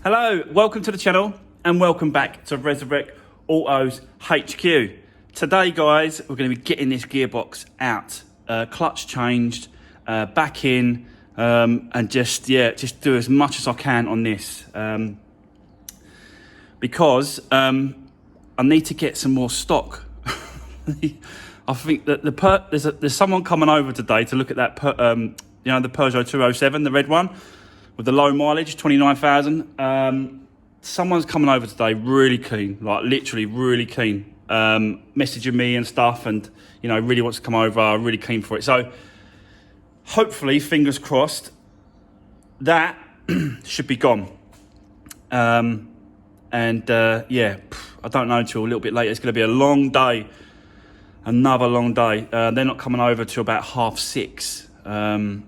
Hello, welcome to the channel and welcome back to Resurrect Autos HQ. Today guys, we're going to be getting this gearbox out, clutch changed, back in, and just do as much as I can on this, because I need to get some more stock. I think that there's someone coming over today to look at that, the Peugeot 207, the red one with the low mileage, 29,000. Someone's coming over today, really keen, like literally really keen, messaging me and stuff, and really wants to come over, really keen for it. So hopefully, fingers crossed, that should be gone. Yeah, I don't know until a little bit later. It's going to be a long day, another long day. They're not coming over till about 6:30.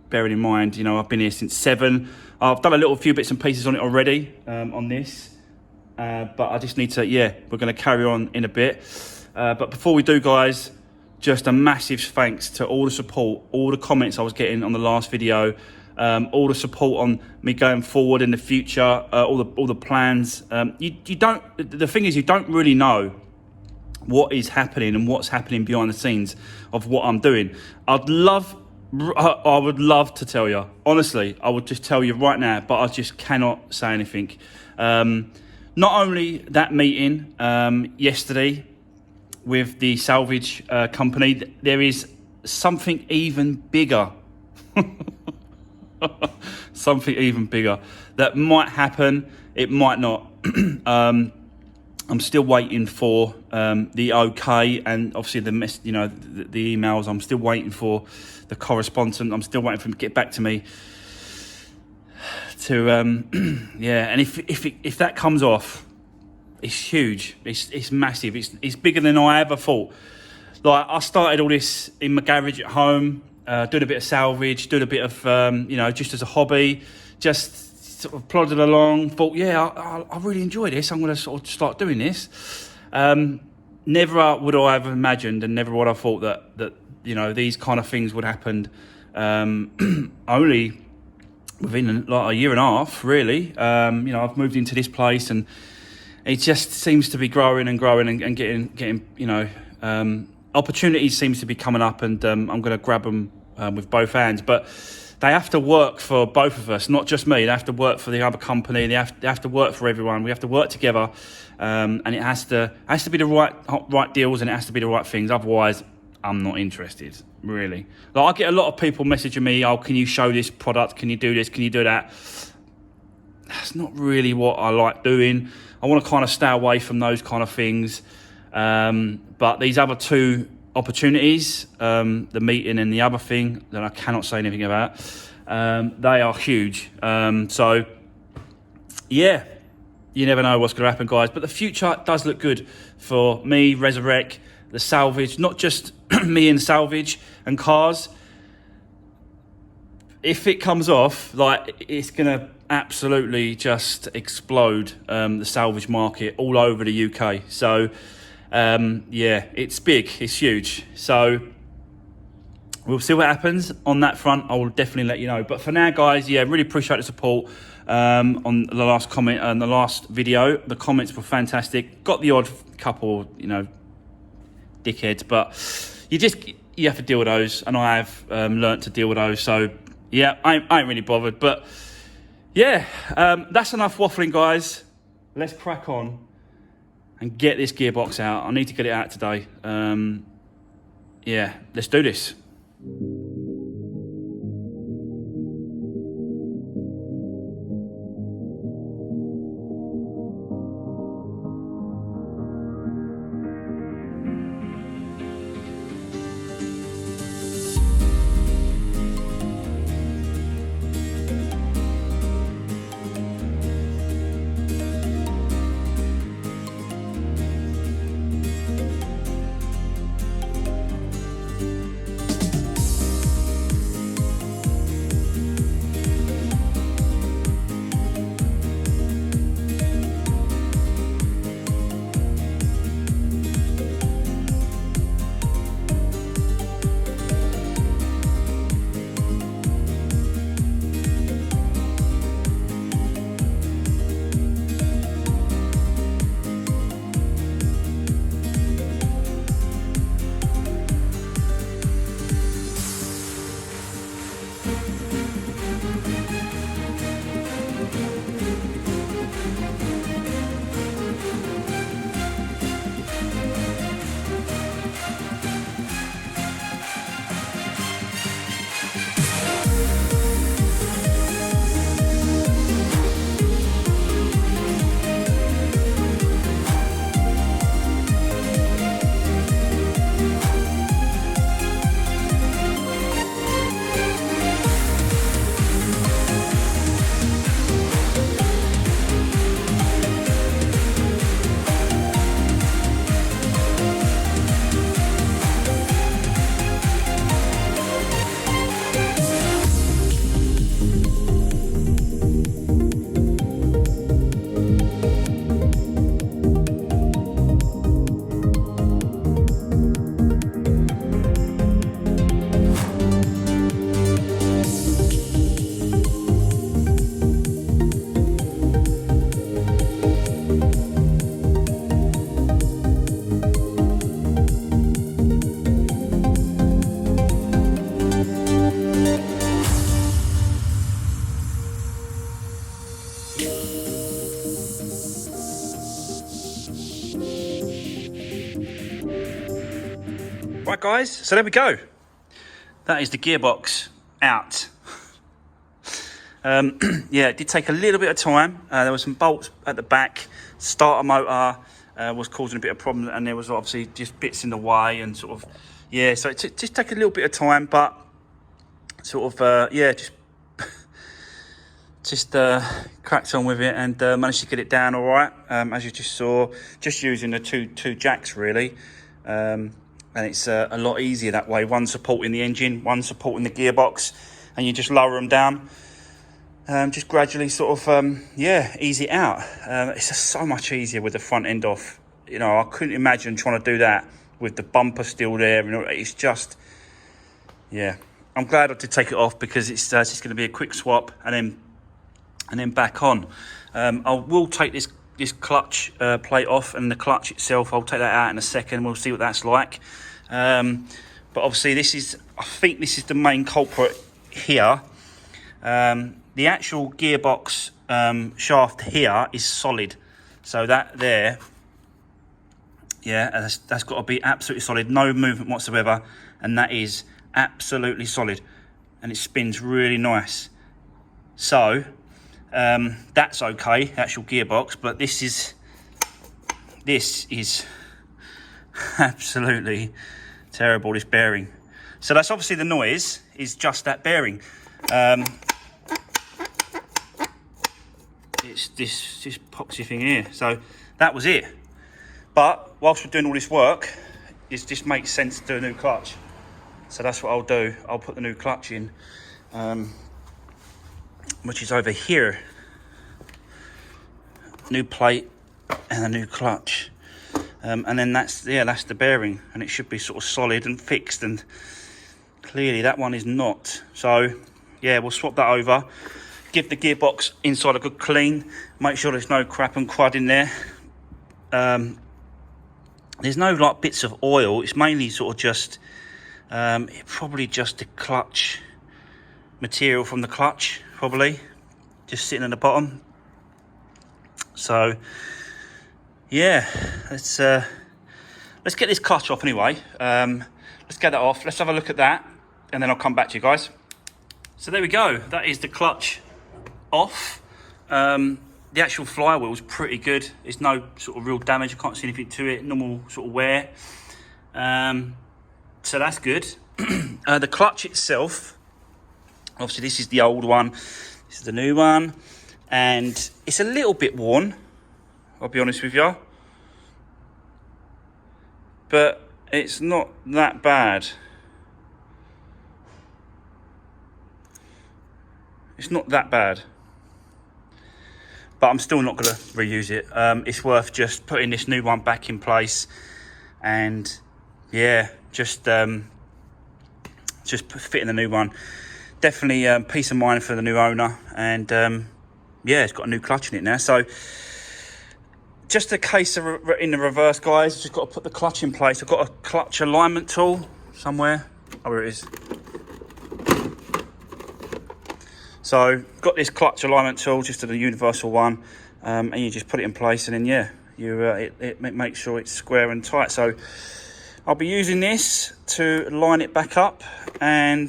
Bearing in mind, I've been here since 7. I've done a few bits and pieces on it already, on this. But I just need to, we're going to carry on in a bit. But before we do, guys, just a massive thanks to all the support, all the comments I was getting on the last video, all the support on me going forward in the future, all the plans. The thing is, you don't really know what is happening and what's happening behind the scenes of what I'm doing. I would love to tell you, honestly, I would just tell you right now, but I just cannot say anything. Not only that meeting yesterday with the salvage company, there is something even bigger. Something even bigger that might happen, it might not. I'm still waiting for the okay, and obviously the emails. I'm still waiting for the correspondent. I'm still waiting for him to get back to me. And if that comes off, it's huge. It's massive. It's bigger than I ever thought. Like, I started all this in my garage at home, doing a bit of salvage, doing a bit of just as a hobby, just sort of plodded along, thought, I really enjoy this, I'm going to sort of start doing this. Never would I have imagined, and never would I have thought that these kind of things would happen only within like a year and a half, really. I've moved into this place, and it just seems to be growing and growing and getting opportunities seems to be coming up, and I'm going to grab them with both hands. But they have to work for both of us, not just me. They have to work for the other company. They have to work for everyone. We have to work together, and it has to be the right deals, and it has to be the right things. Otherwise, I'm not interested, really. Like, I get a lot of people messaging me, "Oh, can you show this product? Can you do this? Can you do that?" That's not really what I like doing. I want to kind of stay away from those kind of things. But these other two opportunities, the meeting and the other thing that I cannot say anything about, they are huge. You never know what's going to happen, guys, but the future does look good for me, Resurrect, the salvage, not just me and salvage and cars. If it comes off, like, it's going to absolutely just explode the salvage market all over the UK. So it's big, it's huge. So we'll see what happens on that front. I will definitely let you know. But for now, guys, really appreciate the support on the last comment and the last video. The comments were fantastic. Got the odd couple, dickheads, but you have to deal with those, and I have learnt to deal with those. So I ain't really bothered. But that's enough waffling, guys. Let's crack on and get this gearbox out. I need to get it out today. Let's do this. Right guys, so there we go. That is the gearbox out. Yeah, it did take a little bit of time. There were some bolts at the back. Starter motor was causing a bit of problem, and there was obviously just bits in the way and sort of, yeah, so it just take a little bit of time, but sort of, yeah, just cracked on with it and managed to get it down all right, as you just saw, just using the two jacks really. And it's a lot easier that way, one supporting the engine, one supporting the gearbox, and you just lower them down, just gradually sort of, yeah, ease it out. It's just so much easier with the front end off. You know, I couldn't imagine trying to do that with the bumper still there. You know, it's just, yeah, I'm glad I did take it off, because it's just going to be a quick swap and then back on. I will take this clutch plate off, and the clutch itself, I'll take that out in a second. We'll see what that's like. But obviously I think this is the main culprit here. The actual gearbox shaft here is solid. So that there, yeah, that's got to be absolutely solid. No movement whatsoever. And that is absolutely solid. And it spins really nice. So that's okay, the actual gearbox, but this is absolutely terrible, this bearing. So that's obviously the noise is just that bearing. It's this epoxy thing here. So that was it. But whilst we're doing all this work, it just makes sense to do a new clutch. So that's what I'll do. I'll put the new clutch in, which is over here. New plate and a new clutch. And then that's the bearing, and it should be sort of solid and fixed, and clearly that one is not. So yeah, we'll swap that over, give the gearbox inside a good clean, make sure there's no crap and crud in there. There's no like bits of oil, it's mainly sort of just probably just the clutch material from the clutch, probably just sitting at the bottom. So yeah, let's get this clutch off anyway. Let's get that off, let's have a look at that, and then I'll come back to you guys. So there we go, that is the clutch off. The actual flywheel's pretty good. There's no sort of real damage, I can't see anything to it, normal sort of wear. So that's good. The clutch itself, obviously this is the old one, this is the new one, and it's a little bit worn, I'll be honest with you, but it's not that bad. It's not that bad, but I'm still not going to reuse it. It's worth just putting this new one back in place, and yeah, just fitting the new one. Definitely peace of mind for the new owner, and yeah, it's got a new clutch in it now. So just a case of in the reverse, guys. Just got to put the clutch in place. I've got a clutch alignment tool somewhere. Oh, here it is. So got this clutch alignment tool, just a universal one, and you just put it in place, and then yeah, it makes sure it's square and tight. So I'll be using this to line it back up and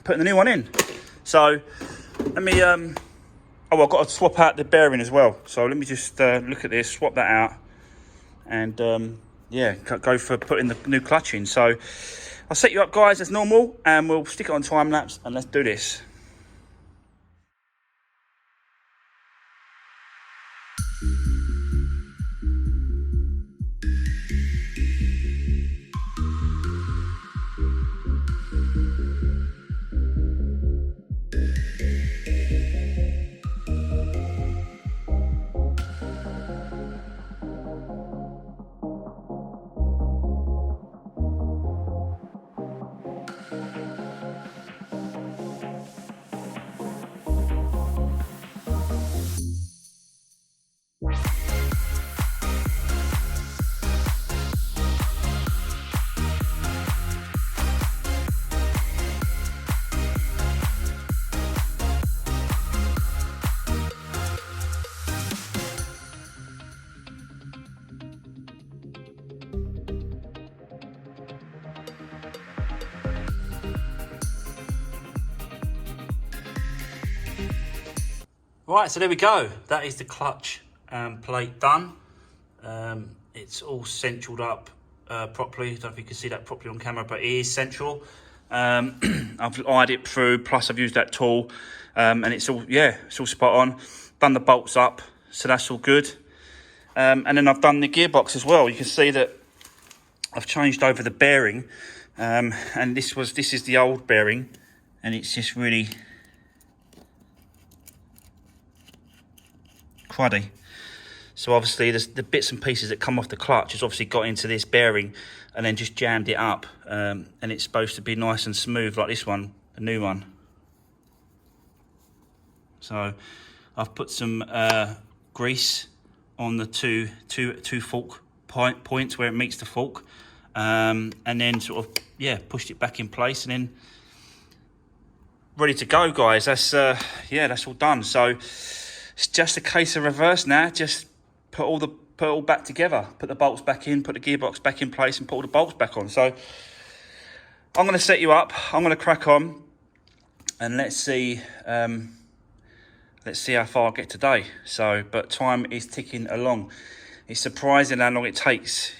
putting the new one in. So let me oh, I've got to swap out the bearing as well. So let me just look at this, swap that out, and yeah, go for putting the new clutch in. So I'll set you up, guys, as normal, and we'll stick it on time lapse, and let's do this. Right, so there we go. That is the clutch plate done. It's all centraled up properly. I don't know if you can see that properly on camera, but it is central. I've eyed it through, plus I've used that tool, and it's all, yeah, it's all spot on. Done the bolts up, so that's all good. And then I've done the gearbox as well. You can see that I've changed over the bearing, and this is the old bearing, and it's just really cruddy. So obviously the bits and pieces that come off the clutch has obviously got into this bearing and then just jammed it up, and it's supposed to be nice and smooth like this one, the new one. So I've put some grease on the two fork points where it meets the fork, and then sort of, yeah, pushed it back in place, and then ready to go, guys. That's yeah, that's all done. So it's just a case of reverse now. Just put it all back together, put the bolts back in, put the gearbox back in place, and put all the bolts back on. So I'm going to set you up. I'm going to crack on, and let's see how far I get today. So, but time is ticking along. It's surprising how long it takes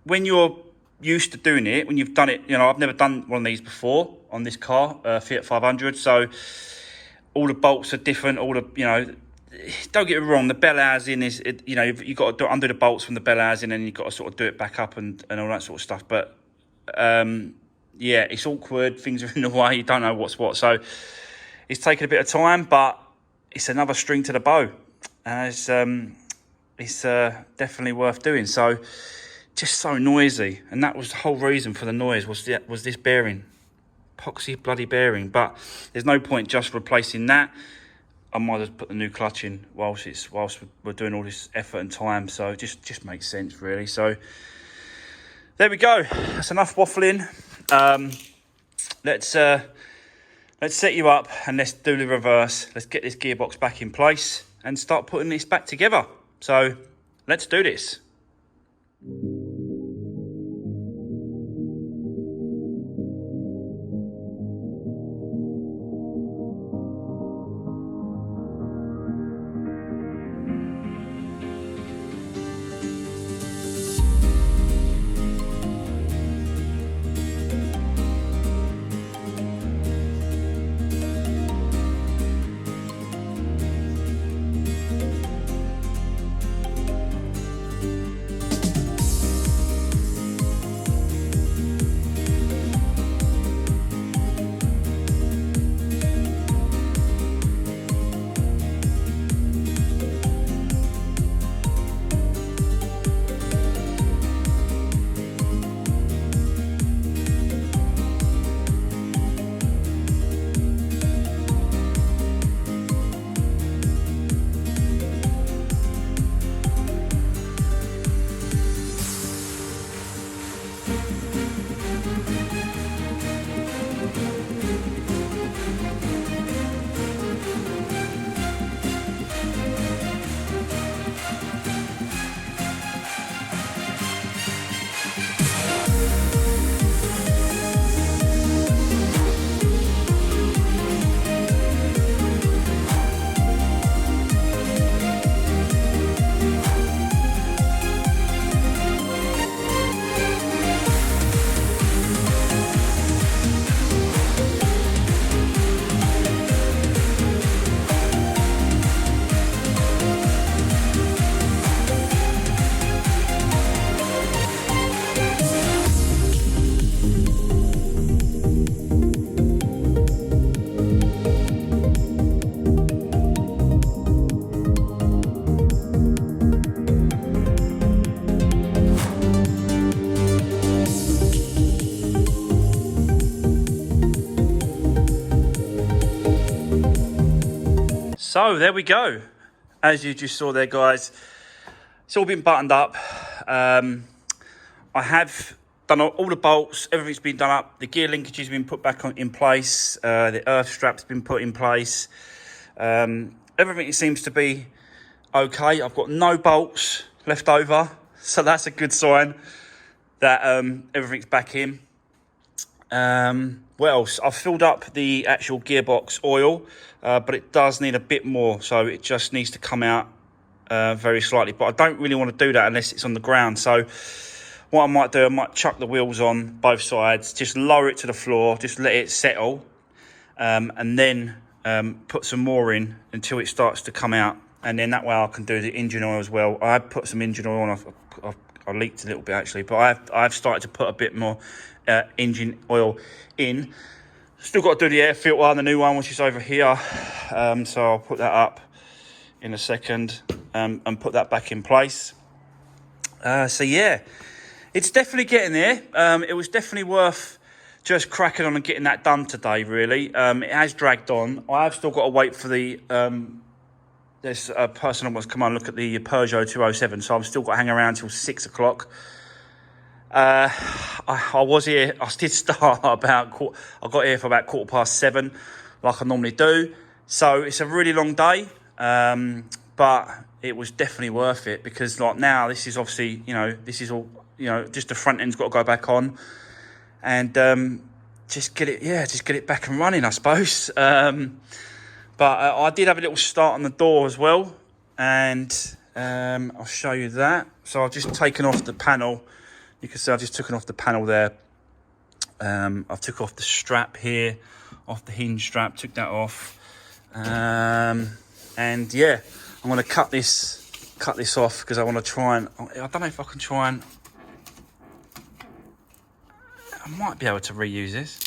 when you're used to doing it. When you've done it, you know, I've never done one of these before on this car, Fiat 500. So all the bolts are different. All the, you know, don't get me wrong, the bell housing is, you know, you've got to undo the bolts from the bell housing, and you've got to sort of do it back up and all that sort of stuff. But yeah, it's awkward. Things are in the way. You don't know what's what. So it's taken a bit of time, but it's another string to the bow, and it's definitely worth doing. So just so noisy, and that was the whole reason for the noise, was this bearing, epoxy bloody bearing. But there's no point just replacing that. I might as well put the new clutch in whilst we're doing all this effort and time. So it just makes sense, really. So there we go. That's enough waffling. Let's set you up and let's do the reverse. Let's get this gearbox back in place and start putting this back together. So let's do this. So there we go. As you just saw there, guys, it's all been buttoned up. I have done all the bolts, everything's been done up. The gear linkages have been put back in place. The earth strap's been put in place. Everything seems to be okay. I've got no bolts left over, so that's a good sign that everything's back in. What else? I've filled up the actual gearbox oil, but it does need a bit more, so it just needs to come out very slightly. But I don't really want to do that unless it's on the ground. So what I might do, I might chuck the wheels on both sides, just lower it to the floor, just let it settle, and then put some more in until it starts to come out. And then that way I can do the engine oil as well. I put some engine oil on. I leaked a little bit actually, but I've started to put a bit more engine oil in. Still got to do the air filter, the new one, which is over here. So I'll put that up in a second and put that back in place. So yeah, it's definitely getting there. It was definitely worth just cracking on and getting that done today, really. It has dragged on. I have still got to wait for the... there's a person who wants to come on and look at the Peugeot 207, so I've still got to hang around till 6 o'clock. I was here, I did start about, I got here for about 7:15, like I normally do. So it's a really long day, but it was definitely worth it, because like now, this is obviously, you know, this is all, you know, just the front end's got to go back on, and just get it back and running, I suppose. But I did have a little start on the door as well, and I'll show you that. So I've just taken off the panel. You can see I've just taken off the panel there. I've took off the strap here, off the hinge strap, took that off. And yeah, I'm going to cut this off, because I want to try and, I don't know if I can try and, I might be able to reuse this.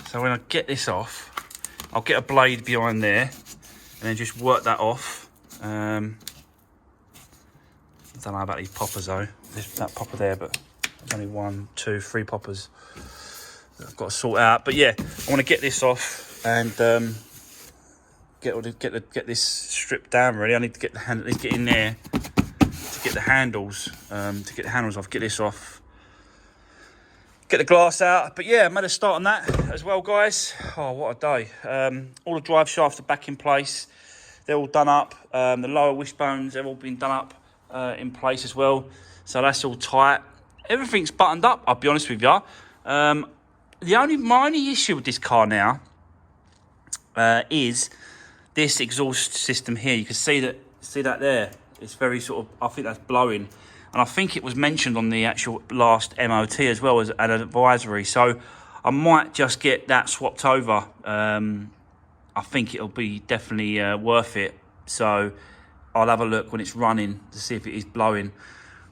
So when I get this off, I'll get a blade behind there and then just work that off. I don't know about these poppers though. There's that popper there, but there's only 1, 2, 3 poppers that I've got to sort out. But yeah, I want to get this off and get this stripped down. Really, I need to get get in there to get the handles. Off. Get this off. Get the glass out. But yeah, I made a start on that as well, guys. Oh, what a day. All the drive shafts are back in place. They're all done up. The lower wishbones, they've all been done up in place as well. So that's all tight. Everything's buttoned up, I'll be honest with you. My only issue with this car now is this exhaust system here. You can see that there. It's very sort of, I think that's blowing. And I think it was mentioned on the actual last MOT as well as an advisory. So I might just get that swapped over. I think it'll be definitely worth it. So I'll have a look when it's running to see if it is blowing.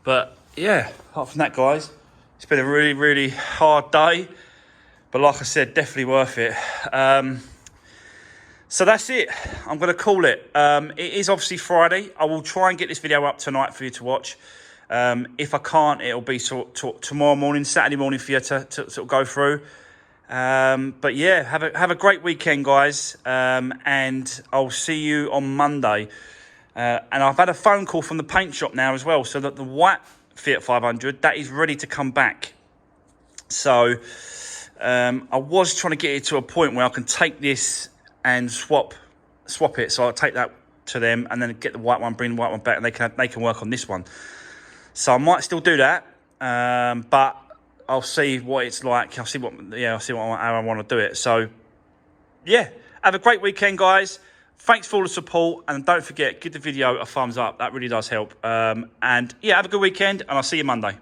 But yeah, apart from that, guys, it's been a really, really hard day. But like I said, definitely worth it. So that's it. I'm going to call it. It is obviously Friday. I will try and get this video up tonight for you to watch. If I can't, it'll be tomorrow morning, Saturday morning for you to sort of go through. But yeah, have a great weekend, guys. And I'll see you on Monday. And I've had a phone call from the paint shop now as well, so that the white Fiat 500, that is ready to come back. So I was trying to get it to a point where I can take this and swap it. So I'll take that to them and then get the white one, bring the white one back, and they can work on this one. So I might still do that, but I'll see what it's like. I'll see how I want to do it. So yeah, have a great weekend, guys. Thanks for all the support, and don't forget, give the video a thumbs up. That really does help. And yeah, have a good weekend, and I'll see you Monday.